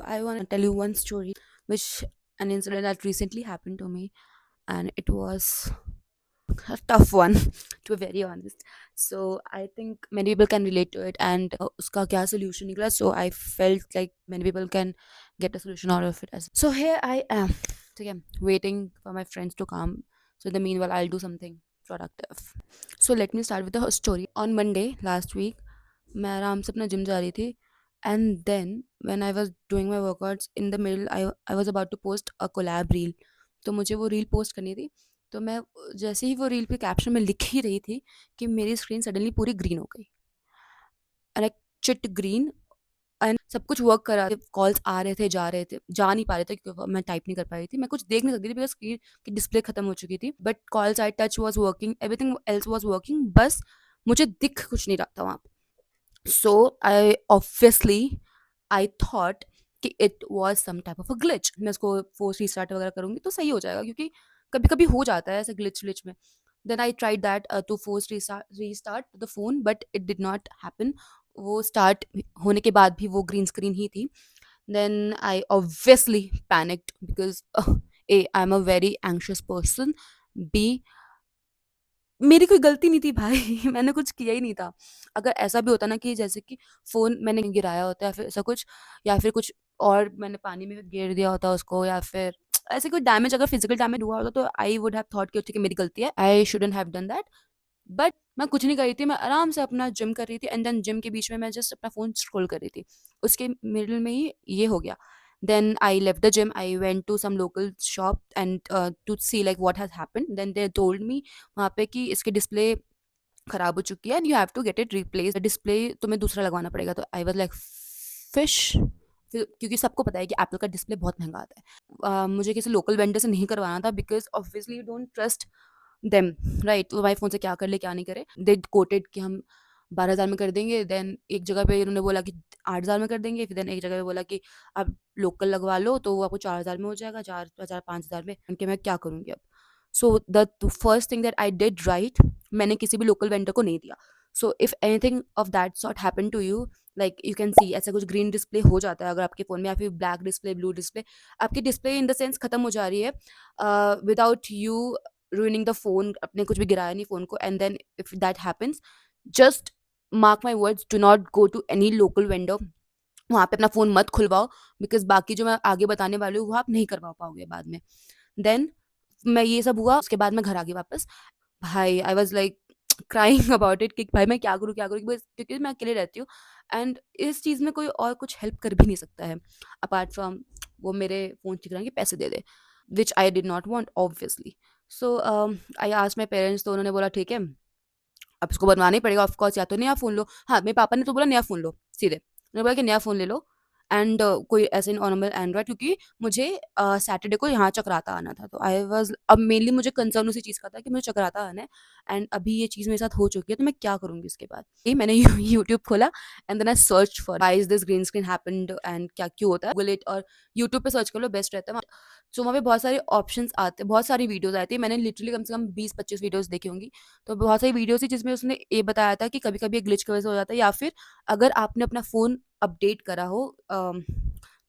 I want to tell you one story, which an incident that recently happened to me, and it was a tough one to be very honest. So I think many people can relate to it, and uska kya solution nikla. So I felt like many people can get a solution out of it as well. So here I am, again, waiting for my friends to come. So in the meanwhile, I'll do something productive. So let me start with the story. On Monday last week, मैं आराम से अपना gym जा रही थी and then when I was doing my workouts in the middle I was about to post a collab reel. तो मुझे वो रील पोस्ट करनी थी। तो मैं जैसे ही वो रील पे कैप्शन में लिख ही रही थी कि मेरी स्क्रीन सडनली पूरी ग्रीन हो गई, लाइक चिट ग्रीन। एंड सब कुछ वर्क कर रहा था, कॉल्स आ रहे थे, जा नहीं पा रहे थे क्योंकि मैं टाइप नहीं कर पा रही थी, मैं कुछ देख नहीं सकती थी बिकॉज स्क्रीन की डिस्प्ले खत्म हो चुकी थी। But calls I touch was working, everything else was working, बस मुझे दिख कुछ नहीं रहा था वहाँ। So I obviously I thought कि it was some type of a glitch। मैं उसको फोर्स रीस्टार्ट वगैरह करूँगी तो सही हो जाएगा, क्योंकि कभी-कभी हो जाता है ऐसे ग्लिच विच में। Then I tried that to force restart the phone, but it did not happen। वो स्टार्ट होने के बाद भी वो ग्रीन स्क्रीन ही थी। Then I obviously panicked because A, I'm a very anxious person। B, मेरी कोई गलती नहीं थी भाई। मैंने कुछ किया ही नहीं था। अगर ऐसा भी होता ना कि जैसे कि फ़ोन मैंने गिराया होता या फिर ऐसा कुछ, या फिर कुछ और मैंने पानी में गिर दिया होता उसको, या फिर ऐसे कोई डैमेज अगर फिज़िकल डैमेज हुआ होता तो आई वुड हैव थॉट कि ठीक है मेरी गलती है। I shouldn't have done that. But मैं कुछ नहीं कर रही थी, मैं आराम से अपना जिम कर रही थी एंड देन जिम के बीच में मैं जस्ट अपना फ़ोन स्क्रॉल कर रही थी। उसके मिडल में ही ये हो गया। Then I left the gym. I went to some local shop and to see like what has happened. Then they told me वहाँ पे कि इसकी डिस्प्ले खराब हो चुकी है and you have to get it replace, display तुम्हें दूसरा लगवाना पड़ेगा। तो आई वाज लाइक फिश, क्योंकि सबको पता है कि एप्पल का डिस्प्ले बहुत महंगा आता है। मुझे किसी लोकल वेंडर से नहीं करवाना था because obviously you don't trust them, right. तो हमारे फ़ोन से क्या कर ले क्या नहीं करे। दे कोटेड कि हम 12,000 में कर देंगे, देन एक जगह पे उन्होंने बोला कि 8,000 में कर देंगे, फिर देन एक जगह पे बोला कि आप लोकल लगवा लो तो वो आपको 4,000 में हो जाएगा, 4,000 5,000 में। उनके मैं क्या करूँगी अब। So the first thing that I did right, मैंने किसी भी लोकल वेंडर को नहीं दिया। So if anything of that sort happen to you, like you can see ऐसा कुछ ग्रीन डिस्प्ले हो जाता है अगर आपके फ़ोन में, या फिर ब्लैक डिस्प्ले, ब्लू डिस्प्ले, आपकी डिस्प्ले इन द सेंस खत्म हो जा रही है without you ruining the phone, अपने कुछ भी गिराया नहीं फ़ोन को। And then if that happens, just mark my words, do not go to any local vendor. वहाँ पे अपना फ़ोन मत खुलवाओ बिकॉज़ बाकी जो मैं आगे बताने वाली हूँ वो आप नहीं करवा पाओगे बाद में। देन मैं ये सब हुआ, उसके बाद मैं घर आ गई वापस। भाई आई was like crying about it कि भाई मैं क्या करूँ? बस क्योंकि मैं अकेले रहती हूँ एंड इस चीज़ में कोई और कुछ हेल्प कर भी नहीं सकता है अपार्ट फ्रॉम वो मेरे फ़ोन ठीक कराने के पैसे दे दे, which I did not want obviously. So I asked my parents, तो उन्होंने बोला ठीक है, अब इसको बनवाना ही पड़ेगा ऑफ कोर्स, या तो नया फ़ोन लो। हाँ, मेरे पापा ने तो बोला नया फ़ोन लो सीधे। उन्होंने बोला कि नया फ़ोन ले लो एंड कोई ऐसे नॉर्मल एंड्रॉइड, क्योंकि मुझे सैटरडे को यहाँ चक्राता आना था। तो आई वाज़, अब मेनली मुझे कंसर्न उसी चीज़ का था कि मुझे चक्राता आना है एंड अभी ये चीज़ मेरे साथ हो चुकी है, तो मैं क्या करूँगी इसके बाद? ये मैंने यूट्यूब खोला and then I searched for why is this green screen happened and क्या क्यों होता है? गूगल इट और यूट्यूब पे सर्च कर लो, बेस्ट रहता है। सो वहाँ पे बहुत सारे ऑप्शंस आते हैं, बहुत सारी वीडियोज़ आती है। मैंने लिटरली कम से कम 20-25 वीडियोज़ देखी होंगी। तो बहुत सारी वीडियोज़ थी जिसमें उसने ये बताया था कि कभी-कभी ये ग्लिच की वजह से हो जाता है, या फिर अगर आपने अपना फ़ोन अपडेट करा हो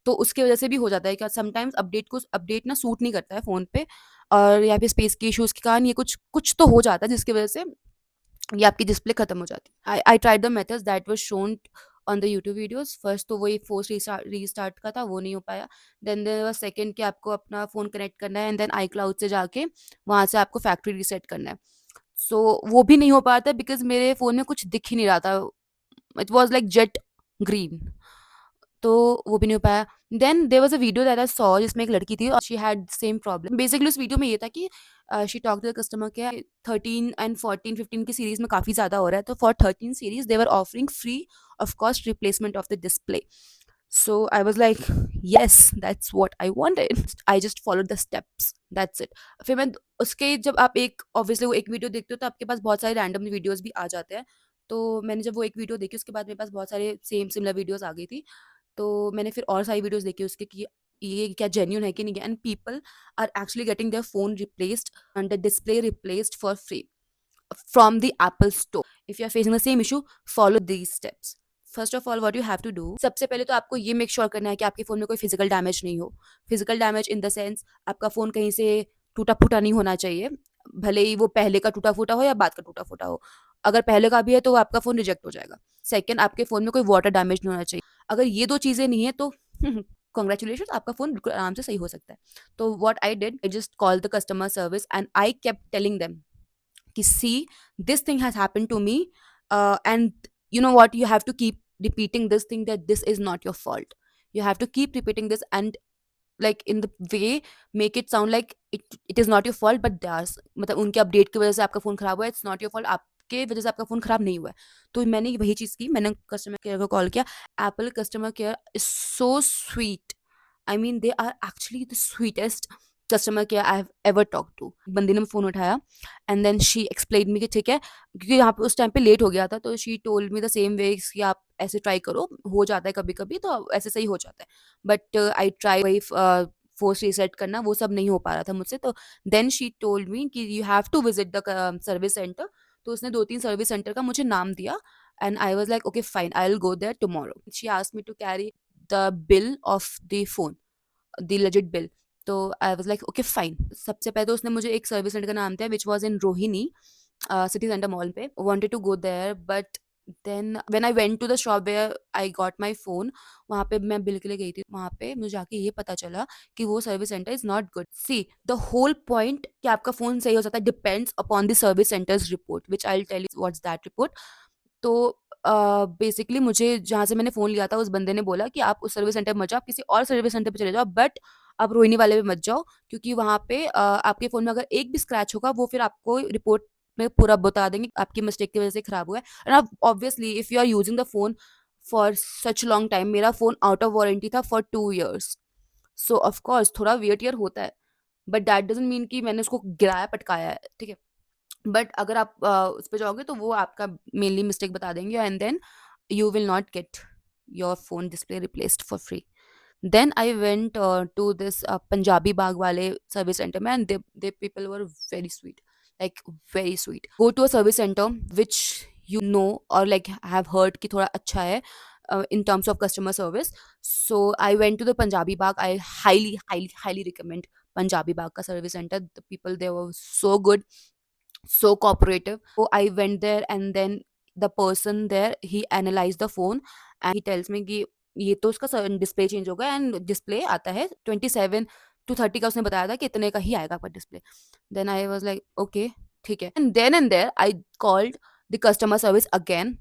तो उसकी वजह से भी हो जाता है। क्या समटाइम्स अपडेट ना सूट नहीं करता है फ़ोन पे, और या फिर स्पेस के इश्यूज़ के कारण ये कुछ कुछ तो हो जाता है जिसकी वजह से ये आपकी डिस्प्ले खत्म हो जाती है। I tried the methods that was shown on the YouTube videos. First तो वही फोर्स रीस्टार्ट का था, वो नहीं हो पाया। देन देयर वाज़ सेकंड कि आपको अपना फ़ोन कनेक्ट करना है एंड देन आईक्लाउड से जाके वहाँ से आपको फैक्ट्री रीसेट करना है। सो वो भी नहीं हो पाता बिकॉज़ मेरे फ़ोन में कुछ दिख ही नहीं रहा था। It was like jet green, तो वो भी नहीं हो पाया। Then there was a video that I saw जिसमें एक लड़की थी और she had same problem. Basically उस वीडियो में ये था कि she talked to the customer care, 13 and 14, 15 की सीरीज़ में काफ़ी ज़्यादा हो रहा है, तो for 13 series they were offering free of cost replacement of the display. So I was like, yes, that's what I wanted. I just followed the steps. That's it. फिर मैं उसके जब आप एक ऑब्वियसली वो एक वीडियो देखते हो तो आपके पास बहुत सारे रैंडम वीडियोस भी आ जाते हैं। तो मैंने जब वो एक वीडियो देखी उसके बाद मेरे पास बहुत सारे सेम सिमिलर वीडियोस आ गई थी। तो मैंने फिर और सारी वीडियोस देखी उसके कि ये क्या जेन्युइन है कि नहीं है, and people are actually getting their phone replaced and the display replaced for free from the Apple Store. If you are facing the same issue, follow these steps. First of all what you have to do, सबसे पहले तो आपको ये make sure करना है कि आपके phone में कोई फिजिकल डैमेज नहीं हो। Physical damage in the sense, आपका फ़ोन कहीं से टूटा-फूटा नहीं होना चाहिए। भले ही वो पहले का टूटा-फूटा हो या बाद का टूटा-फूटा हो। अगर पहले का भी है तो आपका फ़ोन रिजेक्ट हो जाएगा। सेकंड, आपके फ़ोन में कोई वाटर डैमेज नहीं होना चाहिए। अगर ये 2 चीज़ें नहीं है तो कांग्रेचुलेशंस, आपका फ़ोन बिल्कुल आराम से सही हो सकता है। तो what I did, I just called the customer service and I kept telling them कि see this thing has happened to me, and you know what, you have to keep repeating this thing that this is not your fault. You have to keep repeating this and like in the way make it sound like it is not your fault but theirs, मतलब उनके update की वजह से आपका phone खराब हुआ है, it's not your fault, आपके वजह से आपका फोन खराब नहीं हुआ है। तो मैंने वही चीज की, मैंने कस्टमर केयर को कॉल किया। Apple customer care is so sweet, I mean they are actually the sweetest customer care I have ever talk to. बंदी ने फोन उठाया and then she explain me कि ठीक है, क्योंकि यहाँ पे उस टाइम पे लेट हो गया था, तो she told me the same way कि आप ऐसे ट्राई करो, हो जाता है कभी कभी, तो ऐसे सही हो जाता है। बट आई ट्राई वही फोर्स रीसेट करना, वो सब नहीं हो पा रहा था मुझसे। तो देन शी टोल्ड मी कि you have to visit the service centre. तो उसने 2-3 सर्विस सेंटर का मुझे नाम दिया and I was like okay fine, I will go there tomorrow. She asked me to carry the bill of the phone, the legit bill. तो I was like okay fine. सबसे पहले तो उसने मुझे एक सर्विस सेंटर का नाम दिया which was in Rohini city centre mall पे। Wanted to go there but then when I went to the shop where I got my phone, वहाँ पे मैं बिल के लिए गई थी, वहाँ पे मुझे जाके ये पता चला कि वो service centre is not good. See the whole point कि आपका फोन सही हो जाता है depends upon the service centres report which I will tell you what's that report. तो बेसिकली मुझे जहाँ से मैंने फ़ोन लिया था उस बंदे ने बोला कि आप उस सर्विस सेंटर मत जाओ, आप किसी और सर्विस सेंटर पे चले जाओ, बट आप रोहिणी वाले पे मत जाओ, क्योंकि वहाँ पे आपके फ़ोन में अगर एक भी स्क्रैच होगा वो फिर आपको रिपोर्ट में पूरा बता देंगे आपकी मिस्टेक की वजह से खराब हुआ है। एंड अब obviously if you are using the phone for such long time, मेरा फ़ोन आउट ऑफ वारंटी था for 2 years, so of course थोड़ा वियर टियर होता है, बट दैट डजंट मीन कि मैंने उसको गिराया पटकाया है, ठीक है? बट अगर आप उस पे जाओगे तो वो आपका मेनली मिस्टेक बता देंगे and then you will not get your phone display replaced for free. Then I went to this Punjabi Bagh wale service center, man. They people were very sweet, like very sweet. Go to a service center which you know or like have heard कि थोड़ा अच्छा है in terms of customer service. So I went to the Punjabi Bagh. I highly recommend Punjabi Bagh का service center. The people there were so good, so cooperative. So I went there and then the person there he analyzed the phone and he tells me कि ये तो उसका display change होगा and display आता है 27 to 30 का, उसने बताया था कि इतने का ही आएगा आपका display. Then I was like okay ठीक है, and then and there I called the customer service again.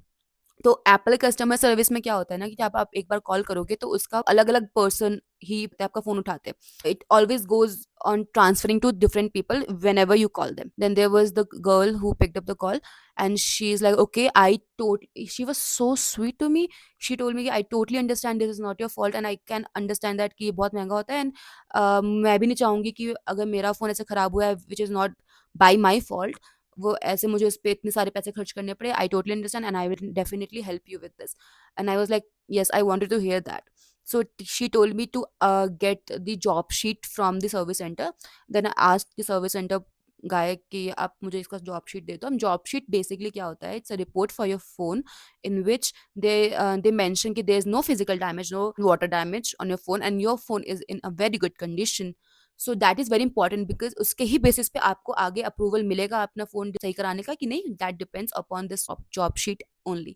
तो एप्पल कस्टमर सर्विस में क्या होता है ना कि जब आप एक बार कॉल करोगे तो उसका अलग-अलग पर्सन ही आपका फ़ोन उठाते हैं। It always goes on transferring to different people whenever you call them. Then there was the girl who picked up the call and she's like, okay, she was so sweet to me. She told me, I totally understand this is not your fault and I can understand that कि ये बहुत महंगा होता है and मैं भी नहीं चाहूँगी कि अगर मेरा फ़ोन ऐसे खराब हुआ है which is not by my fault, वो ऐसे मुझे उस पे इतने सारे पैसे खर्च करने पड़े। I totally understand and I will definitely help you with this. And I was like yes, I wanted to hear that. So she told me to get the job sheet from the service center. Then I asked the service center guy कि आप मुझे इसका job sheet दे दो। Job sheet basically क्या होता है, it's a report for your phone in which they mention कि there is no physical damage, no water damage on your phone and your phone is in a very good condition. So that is very important because उसके ही basis पे आपको आगे approval मिलेगा अपना phone सही कराने का कि नहीं, that depends upon this job sheet only.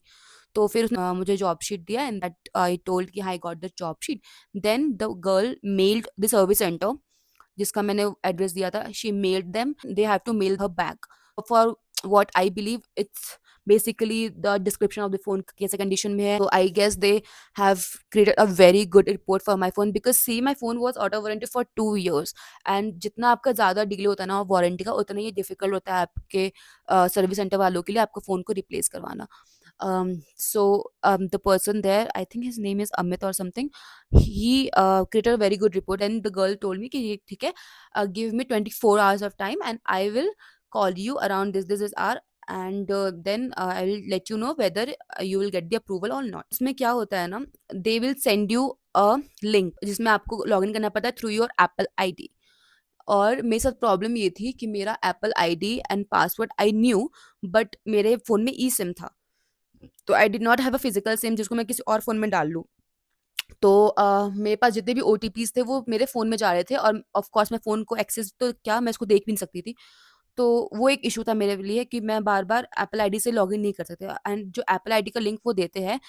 तो फिर उसने मुझे जॉब शीट दिया एंड दैट आई टोल्ड कि I got the job sheet. Then the girl mailed the service centre जिसका मैंने एड्रेस दिया था, she mailed them, they have to mail her back for what I believe it's basically the description of the phone कैसे condition में है। So I guess they have created a very good report for my phone because see my phone was out of warranty for 2 years and जितना आपका ज़्यादा delay होता है ना warranty का, उतना ही डिफिकल्ट होता है आपके सर्विस सेंटर वालों के लिए आपको फ़ोन को रिप्लेस करवाना। The person there, I think his name is Amit or something, he created a very good report and the girl told me कि ये ठीक है, give me 24 hours of time and I will call you around this is hour and then I will let you know whether you will get the approval or not. इसमें क्या होता है ना, they will send you a link जिसमें आपको login करना पड़ता है थ्रू योर एप्पल आईडी। और मेरे साथ प्रॉब्लम ये थी कि मेरा Apple ID and password I knew but मेरे फ़ोन में ई सिम था। तो आई did not have a physical SIM जिसको मैं किसी और फ़ोन में डाल लूँ। तो मेरे पास जितने भी ओटीपीज़ थे वो मेरे फ़ोन में जा रहे थे, और ऑफ़ कोर्स मैं फ़ोन को एक्सेस तो क्या, मैं इसको देख भी नहीं सकती थी। तो वो एक इश्यू था मेरे लिए कि मैं बार-बार एप्पल आईडी से लॉगिन नहीं कर सकते, एंड जो एप्पल आईडी का लिंक वो देते हैं,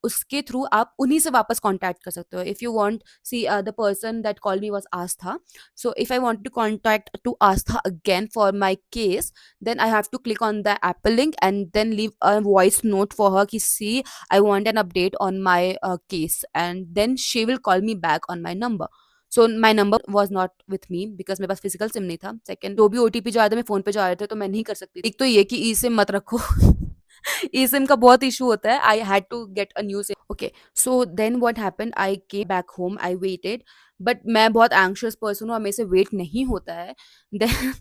उसके थ्रू आप उन्हीं से वापस कॉन्टैक्ट कर सकते हो। If you want, see the person that called me was Aastha. So if I want to contact to Aastha again for my case, then I have to click on the Apple link and then leave a voice note for her कि see, I want an update on my case, and then she will call me back on my number. So my number was not with me because मेरे पास physical SIM नहीं था। Second, जो भी OTP जा रहे थे मैं फोन पे जा रहे थे, तो मैं नहीं कर सकती। एक तो ये कि ई सिम मत रखो। ई सिम का बहुत इशू होता है। I had to get a new SIM. Okay, so then what happened, I came back home, I waited, but मैं बहुत एंग्शियस पर्सन हूँ और मेरे से वेट नहीं होता है। देन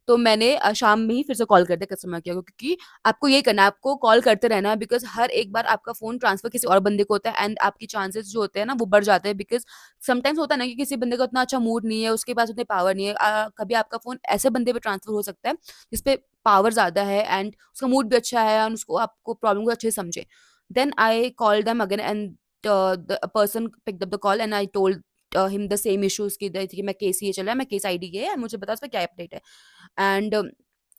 तो मैंने शाम में ही फिर से कॉल कर दिया कस्टमर केयर को, क्योंकि आपको ये करना है, आपको कॉल करते रहना है, बिकॉज हर एक बार आपका फोन ट्रांसफर किसी और बंदे को होता है, एंड आपकी चांसेस जो होते हैं ना वो बढ़ जाते हैं, बिकॉज समटाइम्स होता है ना कि किसी बंदे का उतना अच्छा मूड नहीं है, उसके पास उतनी पावर नहीं है। कभी आपका फ़ोन ऐसे बंदे पे ट्रांसफ़र हो सकता है, जिस पे पावर ज़्यादा है एंड उसका मूड भी अच्छा है एंड उसको आपको प्रॉब्लम को अच्छे से समझे। Then I called them again, and the person picked up the call, and I told him the same issues कि मैं केस ये चल रहा है, मैं केस आईडी ये है, मुझे बता उसमें क्या अपडेट है। And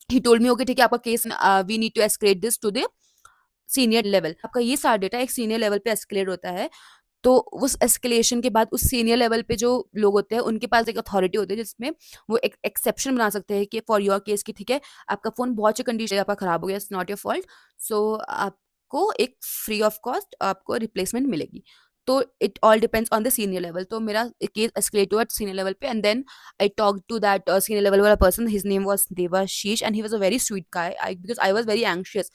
he told me, okay ठीक है, आपका case we need to escalate this to the senior level. आपका ये सारा डेटा एक सीनियर लेवल पे एस्केलेट होता है। तो उस एस्केलेशन के बाद उस सीनियर लेवल पे जो लोग होते हैं उनके पास एक अथॉरिटी होती है, जिसमें वो एक एक्सेप्शन बना सकते हैं कि फॉर योर केस कि ठीक है, आपका फ़ोन बहुत सी कंडीशन आपका ख़राब हो गया, it's not your fault, so आपको एक फ्री ऑफ कॉस्ट आपको रिप्लेसमेंट मिलेगी। तो it all depends on the senior level. तो मेरा केस एस्केलेट हुआ सीनियर लेवल पे, and then I talk to that senior level वाला person, his name was Devashish, and he was a very sweet guy. I because I was very anxious,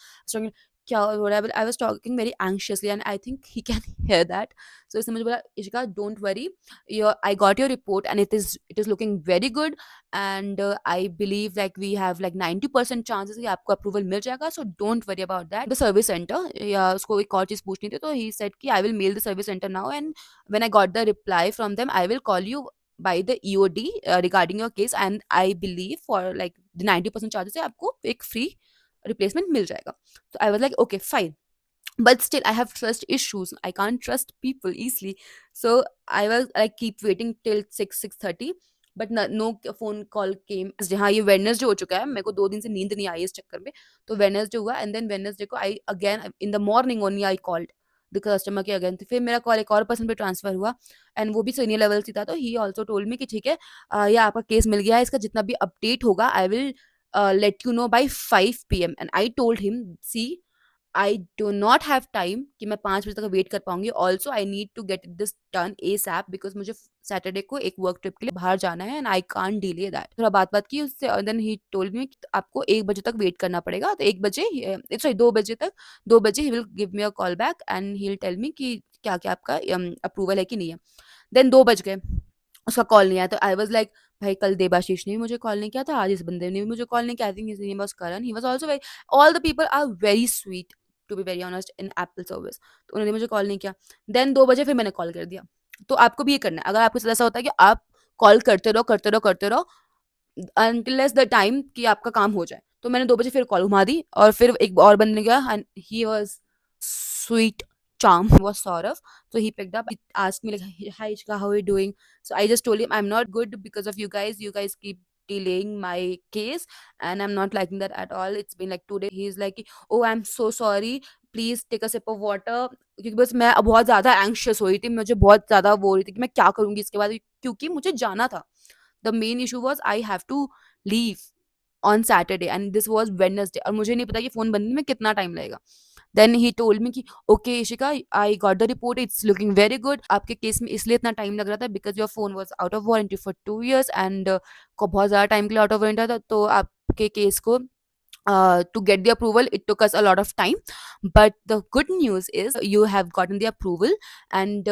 क्या हो रहा है, I was talking very anxiously, and I think he can hear that. So इसने मुझे बोला, Ishika don't worry, your I got your report and it is looking very good, and I believe like we have like 90% chances कि आपको approval मिल जाएगा, so don't worry about that. The service centre, या उसको एक और चीज पूछनी थी, तो ही सेड कि I will mail the service centre now, and when I got the reply from them I will call you by the EOD regarding your case, and I believe for like the 90% charges से आपको एक free replacement मिल जाएगा। So I was like, okay, fine. But still, I have trust issues. I can't trust people easily. So I was like, keep waiting till 6:30. But no phone call came. हाँ, ये Wednesday हो चुका है, मेरे को 2 दिन से नींद नहीं आई इस चक्कर में। तो वेडनेसडे हुआ, एंड देन वेडनेसडे को I again in the morning only I called the customer के अगेन। फिर मेरा कॉल एक और पर्सन पे ट्रांसफर हुआ, एंड वो भी सीनियर लेवल से था। तो ही ऑल्सो टोल्ड मी कि ठीक है, ये आपका केस मिल गया है, इसका जितना भी अपडेट होगा I will let you know by 5 p.m. And I told him, see, I do not have time कि मैं 5 बजे तक वेट कर पाऊंगी। Also I need to get this done ASAP, because मुझे सैटरडे को एक वर्क ट्रिप के लिए बाहर जाना है, and I can't delay that. थोड़ा बात की उससे, और देन ही टोल्ड मी आपको 1 बजे तक वेट करना पड़ेगा। तो 1 बजे, सॉरी 2 बजे तक, 2 बजे he will give me a call back and he will tell me कि क्या क्या आपका अप्रूवल है कि नहीं है। देन 2 बज गए, उसका कॉल नहीं आया। तो आई वाज लाइक, भाई कल देबाशीष ने भी मुझे कॉल नहीं किया था, आज इस बंदे ने भी मुझे कॉल नहीं किया। I think his name was Karan, he was also very, all the people are very sweet to be very honest in Apple service. तो उन्होंने मुझे कॉल नहीं किया। देन 2 बजे फिर मैंने कॉल कर दिया। तो आपको भी ये करना है, अगर आपके साथ ऐसा होता है कि आप कॉल करते रहो करते रहो करते रहो अनटिल द टाइम कि आपका काम हो जाए। तो मैंने 2 बजे फिर कॉल घुमा दी, और फिर एक और बंदे ने किया, and he was sweet charm was Saurav. So he picked up, he asked me like, hi Ishka, how are you doing? So I just told him, I'm not good because of you guys. You guys keep delaying my case, and I'm not liking that at all. It's been like 2 days. He's like, oh, I'm so sorry, please take a sip of water. क्योंकि बस मैं बहुत ज्यादा anxious हो रही थी, मुझे बहुत ज्यादा वो हो रही थी कि मैं क्या करूंगी इसके बाद, क्योंकि मुझे जाना था। The main issue was I have to leave on Saturday, and this was Wednesday, और मुझे नहीं पता कि फोन बनने में कितना टाइम लगेगा। देन ही टोल्ड मी कि okay Ishika, I got the report, it's looking very good. आपके केस में इसलिए इतना टाइम लग रहा था because your phone was out of warranty for 2 years, and को बहुत ज़्यादा टाइम के लिए आउट ऑफ वारंटी था, तो आपके केस को to get the approval it took us a lot of time, but the good news is you have gotten the approval, and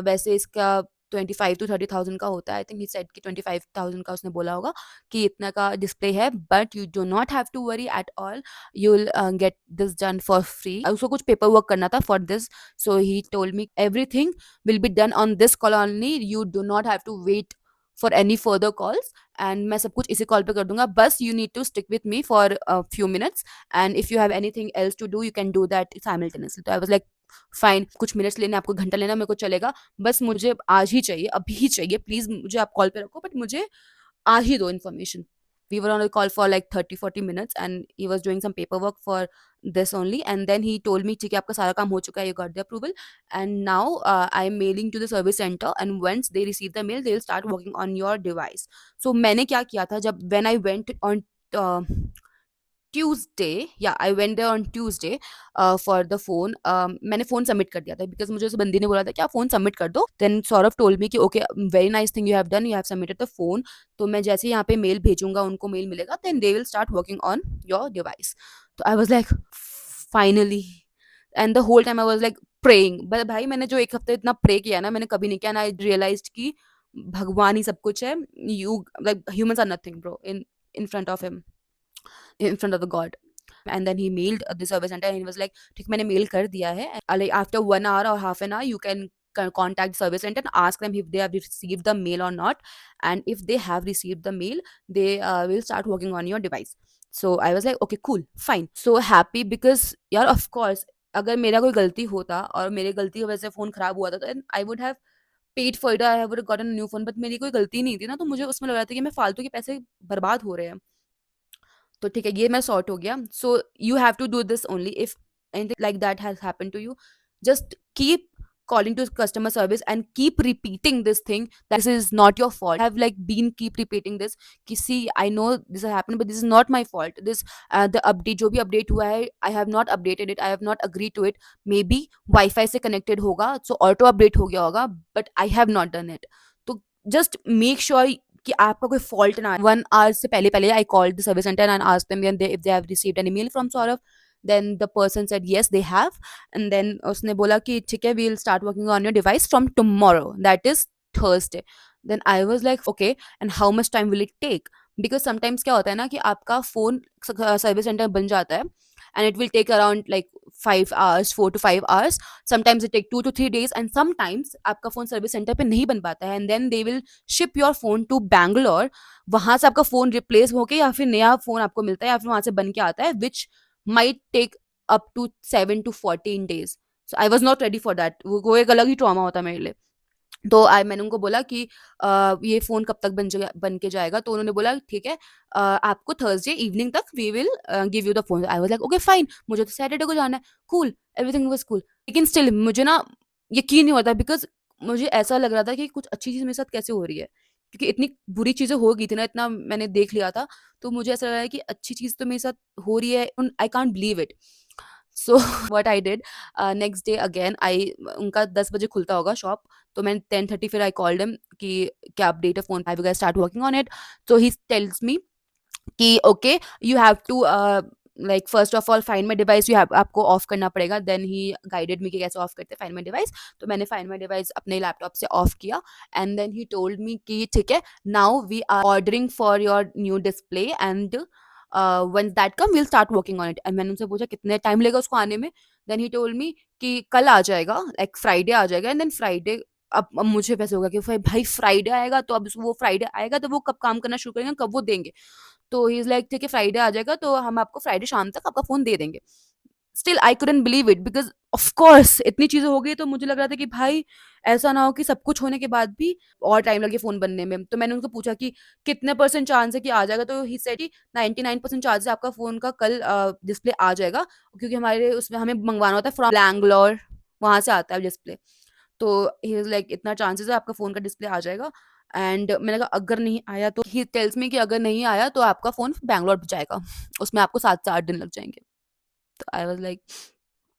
वैसे इसका 25 to 30,000 का होता है। आई थिंक ही सेड कि 25,000 का उसने बोला होगा कि इतना का डिस्प्ले है, but you do not have to worry at all, you will get this done for free. उसको कुछ पेपर वर्क करना था for this, so he told me everything will be done on this call only, you do not have to wait for any further calls, and मैं सब कुछ इसी call पे कर दूंगा, बस you need to stick with me for few minutes, and if you have anything else to do you can do that simultaneously. तो I was like fine, कुछ मिनट्स लेने आपको घंटा लेना मेरे को चलेगा, बस मुझे आज ही चाहिए, अभी ही चाहिए, प्लीज मुझे आप कॉल पे रखो, बट मुझे आज ही दो information. We were on a call for like 30-40 minutes and he was doing some paperwork for this only, and then he told me ठीक है आपका सारा काम हो चुका है, you got the approval, and now I am mailing to the service center, and once they receive the mail they will start working on your device. So मैंने क्या किया था, जब when I went on uh, Tuesday, या I went there on Tuesday for the phone, मैंने phone submit कर दिया था बिकॉज मुझे उस बंदी ने बोला था कि आप फोन सबमिट कर दो, देन सौरभ टोल्ड मी कि okay very nice thing you have done, you have submitted the phone, तो मैं जैसे यहाँ पे मेल भेजूंगा उनको मेल मिलेगा, then they will start working on your device. तो I was like finally, and the whole time I was like praying, but भाई मैंने जो एक हफ्ते इतना प्रे किया ना, मैंने कभी नहीं किया, ना आई रियलाइज्ड कि भगवान ही सब कुछ है, you like humans are nothing bro in front of him, in front of the god. And then he mailed the service center and he was like ठीक मैंने mail कर दिया है, like after 1 hour or half an hour you can contact service center and ask them if they have received the mail or not, and if they have received the mail they will start working on your device. So I was like okay cool fine, so happy because यार of course अगर मेरा कोई गलती होता और मेरे गलती की वजह से फोन खराब हुआ था तो I would have paid for it, I would have gotten new phone, but मेरी कोई गलती नहीं थी ना, तो मुझे उसमें लग रहा था कि मैं फालतू के पैसे बर्बाद हो रहे हैं। तो ठीक है ये मैं सॉर्ट हो गया, so you have to do this only if anything like that has happened to you, just keep calling to customer service and keep repeating this thing that this is not your fault. I have like been keep repeating this कि see I know this has happened but this is not my fault, this the update जो भी update हुआ है I have not updated it, I have not agreed to it, maybe Wi-Fi से connected होगा so auto update हो गया होगा, but I have not done it. तो just make sure कि आपका कोई फॉल्ट ना, 1 hour से पहले पहले I called the service center and asked them if they have received any mail from Saurabh, then the person said yes they have, and then उसने बोला कि ठीक है we will start working on your device from tomorrow, that is Thursday. Then I was like okay and how much time will it take, because sometimes क्या होता है ना कि आपका फोन सर्विस सेंटर बन जाता है and it will take around like 5 hours, 4 to 5 hours, sometimes it take 2 to 3 days, and sometimes आपका फोन सर्विस सेंटर पे नहीं बन पाता है, and then they will ship your phone to Bangalore, वहां से आपका फोन रिप्लेस होके या फिर नया फोन आपको मिलता है या फिर वहां से बन के आता है, which might take up to 7 to 14 days. So I was not ready for that, वो एक अलग ही ट्रॉमा होता है मेरे लिए। तो मैंने उनको बोला कि ये फ़ोन कब तक बन के जाएगा? तो उन्होंने बोला ठीक है आपको थर्सडे इवनिंग तक we will give you the phone. I was like okay fine, मुझे तो सैटरडे को जाना है, कूल, एवरीथिंग वाज़ कूल। लेकिन स्टिल मुझे ना यकीन नहीं होता बिकॉज़ मुझे ऐसा लग रहा था कि कुछ अच्छी चीज़ मेरे साथ कैसे हो रही है? क्योंकि इतनी बुरी चीज़ें हो गई थी ना, इतना मैंने देख लिया था, तो मुझे ऐसा लग रहा है कि अच्छी चीज़ तो मेरे साथ हो रही है, I can't believe it. So what I did, next day again I उनका 10 बजे खुलता होगा शॉप, तो मैं 10:30 फिर आई कॉल्ड हिम कि क्या अपडेट है phone, I will start working on it. So he tells me कि okay you have to like first of all find my device, you have आपको ऑफ करना पड़ेगा। देन ही गाइडेड मी कि कैसे of करते फाइंड माई डिवाइस, तो मैंने find my device अपने लैपटॉप से ऑफ किया, and then he told me कि ठीक है now we are ordering for your new display and once that come we'll start working on it। And मैंने उनसे पूछा कितने टाइम लेगा उसको आने में, देन ही टोल्ड मी कि कल आ जाएगा, लाइक फ्राइडे आ जाएगा, एंड देन फ्राइडे अब मुझे वैसे होगा कि भाई फ्राइडे आएगा तो अब वो फ्राइडे आएगा तो वो कब काम करना शुरू करेंगे, कब वो देंगे। तो ही इज लाइक ठीक है फ्राइडे आ जाएगा तो हम आपको फ्राइडे शाम तक आपका फ़ोन दे देंगे। Still I couldn't believe it because of course इतनी चीज़ें हो गई, तो मुझे लग रहा था कि भाई ऐसा ना हो कि सब कुछ होने के बाद भी और टाइम लगे फ़ोन बनने में। तो मैंने उनको पूछा कि कितने परसेंट चांस है कि आ जाएगा, तो ही सेड कि 99% चांसेस है आपका फ़ोन का कल डिस्प्ले आ जाएगा, क्योंकि हमारे उसमें हमें मंगवाना होता है फ्रॉम बैंगलोर, वहाँ से आता है डिस्प्ले। तो ही वाज़ लाइक इतना चांसेस है आपका फ़ोन का डिस्प्ले आ जाएगा, एंड मैंने कहा अगर नहीं आया तो ही टेल्स मी कि अगर नहीं आया तो आपका फ़ोन बैंगलोर जाएगा, उसमें आपको 7 से 8 दिन लग जाएँगे। तो आई वाज़ लाइक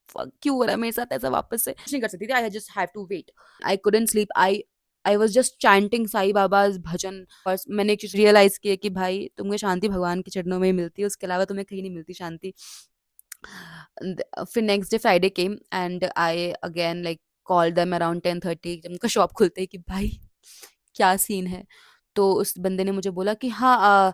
फक क्यों हो रहा है मेरे साथ ऐसा वापस से? कुछ नहीं कर सकती थी, I just have to wait. I couldn't sleep, I was just chanting Sai Baba's bhajan, और मैंने एक चीज़ रियलाइज़ की है कि भाई तुमको शांति भगवान के चरणों में ही मिलती है, उसके अलावा तुम्हें कहीं नहीं मिलती शांति। फिर next day Friday came and I again like called them around 10:30 जब उनका शॉप खुलते ही कि भाई क्या सीन है? तो उस बंदे ने मुझे बोला कि हाँ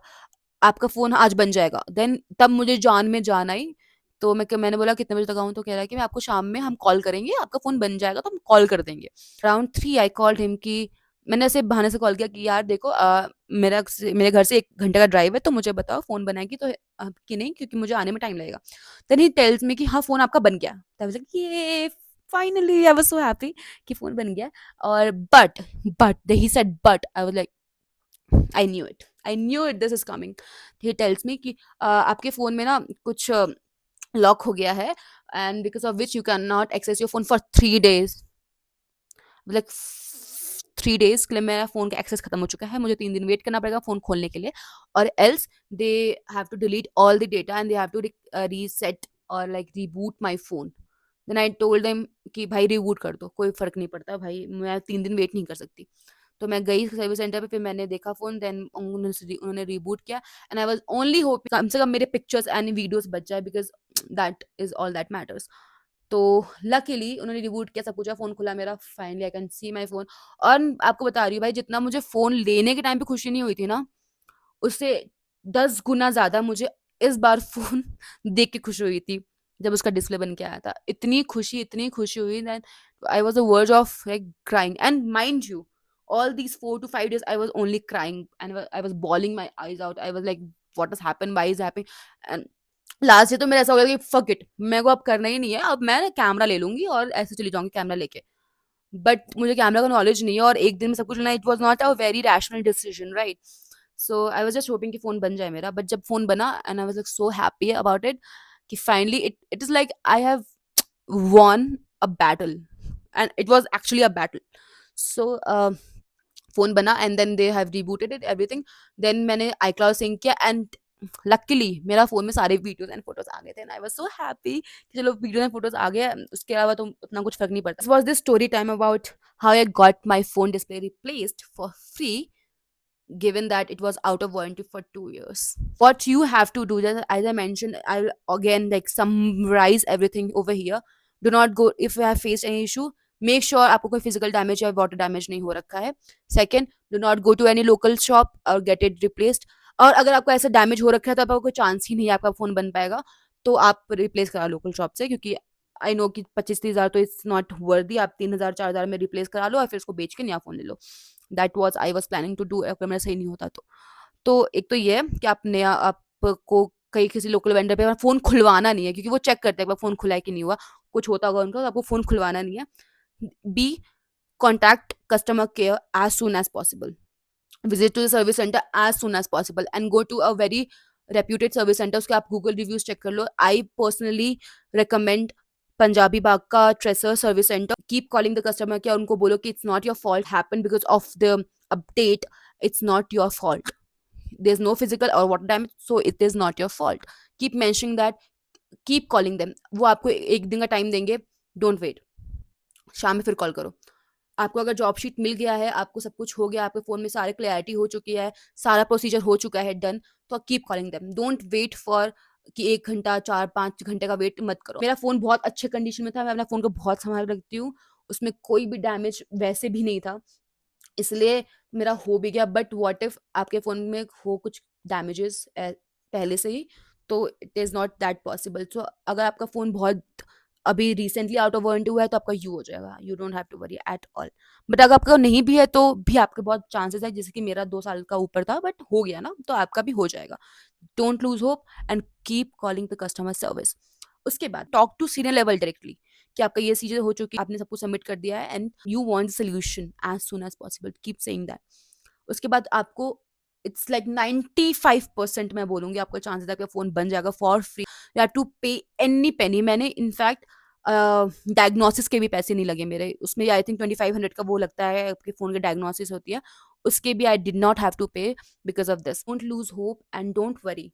आपका फ़ोन आज बन जाएगा। देन तब मुझे जान में जान आई, तो मैंने बोला कितने बजे तक आऊँ? तो कह रहा है कि मैं आपको शाम में हम कॉल करेंगे, आपका फ़ोन बन जाएगा तो हम कॉल कर देंगे। अराउंड 3 आई कॉल्ड हिम कि मैंने ऐसे बहाने से कॉल किया कि यार देखो मेरे घर से 1 घंटे का ड्राइव है, तो मुझे बताओ फ़ोन बनाएगी तो कि नहीं, क्योंकि मुझे आने में टाइम लगेगा। देन ही टेल्स मी कि हाँ, फ़ोन आपका बन गया। आई वाज़ लाइक ये finally I was so happy कि फ़ोन बन गया। और but he said but I was like I knew it this is coming. He tells me कि आपके फ़ोन में ना कुछ लॉक हो गया है and because of which you can not access your phone for 3 days. Like 3 days के लिए मेरा फ़ोन का एक्सेस खत्म हो चुका है। मुझे 3 दिन वेट करना पड़ेगा फ़ोन खोलने के लिए, और else they have to delete all the data and they have to reset और like reboot my phone. Then I told them कि भाई रिबूट कर दो, कोई फ़र्क नहीं पड़ता भाई, मैं 3 दिन वेट नहीं कर सकती। तो मैं गई सर्विस सेंटर पे, फिर मैंने देखा फ़ोन, देन उन्होंने रिबूट किया and I was only hoping कम से कम मेरे पिक्चर्स एंड वीडियोज़ बच जाए, because that is all that matters. तो लकीली उन्होंने रिबूट किया, सब कुछ हुआ, फ़ोन खुला मेरा, finally I can see my phone. और आपको बता रही हूँ भाई, जितना मुझे फ़ोन लेने के टाइम पे खुशी नहीं हुई थी ना, उससे 10 गुना ज़्यादा मुझे इस बार फ़ोन देख के खुशी हुई थी, जब उसका डिस्प्ले बन के आया था। इतनी खुशी हुई that I was on the verge of like crying, and mind you all these 4 to 5 days I was only crying and I was bawling my eyes out. I was like, what has happened, why is happening? And last day तो मेरा ऐसा हो गया कि fuck it, मेरे को अब करना ही नहीं है, अब मैं कैमरा ले लूंगी और ऐसे चली जाऊंगी कैमरा लेके। बट मुझे कैमरा का नॉलेज नहीं है और एक दिन में सब कुछ लेना, it was not a very rational decision, right? So I was just hoping कि फोन बन जाए मेरा, बट जब फोन बना and I was like so happy about it कि finally it is like I have won a battle, and it was actually a battle. So phone बना and then they have rebooted it everything. Then मैंने iCloud sync किया and luckily मेरा phone में सारे videos and photos आ गए थे and I was so happy कि चलो वीडियो एंड फ़ोटोज़ आ गए, उसके अलावा तो उतना कुछ फ़र्क नहीं पड़ता। This was the story time about how I got my phone display replaced for free, given that it was out of warranty for 2 years. What you have to do, just as I mentioned, I'll again like summarize everything over here. Do not go if you have faced any issue. Make sure आपको कोई physical damage या water damage नहीं हो रखा है. Second, do not go to any local shop or get it replaced. और अगर आपको ऐसा डैमेज हो रखा है तो आपका कोई चांस ही नहीं है आपका फ़ोन बन पाएगा, तो आप रिप्लेस करा लोकल शॉप से, क्योंकि आई नो कि 25-30 हज़ार तो इट्स नॉट वर्दी, आप 3,000-4,000 में रिप्लेस करा लो और फिर उसको बेच के नया फ़ोन ले लो। That was I was planning to do, अगर मेरा सही नहीं होता तो। तो एक तो ये है कि आप नया आपको कहीं किसी लोकल वेंडर पे फ़ोन खुलवाना नहीं है, क्योंकि वो चेक करते हैं एक बार फ़ोन खुला है कि नहीं हुआ, कुछ होता होगा उनका, तो आपको फ़ोन खुलवाना नहीं है। Be, contact customer care as soon as possible. Visit to the service center as soon as possible and go to a very reputed service center. उसके आप गूगल रिव्यूज़ चेक कर लो। I personally recommend Punjabi Bagh का tracer service center. Keep calling the customer care, उनको बोलो कि it's not your fault, happened because of the update, it's not your fault. There's no physical or water damage, so it is not your fault. Keep mentioning that, keep calling them. वो आपको 1 दिन का time देंगे, don't wait, शाम में फिर call करो। आपको अगर जॉब शीट मिल गया है, आपको सब कुछ हो गया, आपके फ़ोन में सारी क्लैरिटी हो चुकी है, सारा प्रोसीजर हो चुका है डन, तो keep calling them. Don't wait for कि 1 घंटा, 4-5 घंटे का वेट मत करो। मेरा फ़ोन बहुत अच्छे कंडीशन में था, मैं अपने फ़ोन को बहुत सँभाल के रखती हूँ, उसमें कोई भी डैमेज वैसे भी नहीं था। इसलिए मेरा हो भी गया, बट व्हाट इफ आपके फ़ोन में हो कुछ डैमेजेस पहले से ही, तो it is not that possible. So अगर आपका फ़ोन बहुत अभी रिसेंटली आउट ऑफ वारंटी हुआ है तो आपका यू हो जाएगा, you don't have to worry at all. But अगर आपका नहीं भी है तो भी आपके बहुत चांसेस है, जैसे कि मेरा 2 साल का ऊपर था बट हो गया ना, तो आपका भी हो जाएगा। Don't lose hope and keep calling the customer service. उसके बाद talk to senior level directly कि आपका ये चीज़ें हो चुकी है, आपने सब कुछ सबमिट कर दिया है and you want solution as soon as possible, keep saying that. उसके बाद आपको इट्स लाइक 95% मैं बोलूँगी आपका चांसेस है आपका फ़ोन बन जाएगा for free. You have to pay any penny. मैंने इनफैक्ट डायग्नोसिस के भी पैसे नहीं लगे मेरे, उसमें आई थिंक 2500 का वो लगता है, आपके फ़ोन की डायग्नोसिस होती है, उसके भी I did not have to pay because of this. Don't lose hope and don't worry.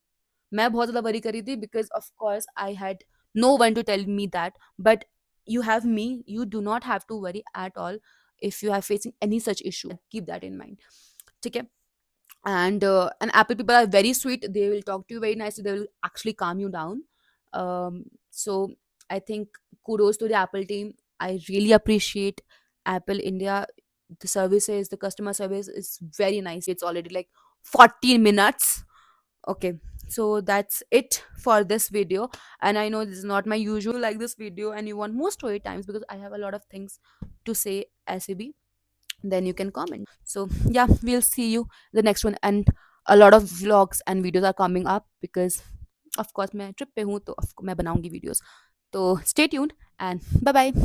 मैं बहुत ज़्यादा वरी करी थी because of course I had no one to tell me that, but you have me, you do not have to worry at all if you are facing any such issue, keep that in mind, ठीक है? And Apple people are very sweet, they will talk to you very nicely, they will actually calm you down. So I think kudos to the Apple team. I really appreciate Apple India. The services, the customer service is very nice. It's already like 40 minutes. Okay, so that's it for this video. And I know this is not my usual like this video and you want more story times because I have a lot of things to say ऐसे भी, then you can comment. So yeah, we'll see you the next one. And a lot of vlogs and videos are coming up because of course मैं trip पे हूँ तो मैं बनाऊंगी videos. तो stay tuned and bye bye.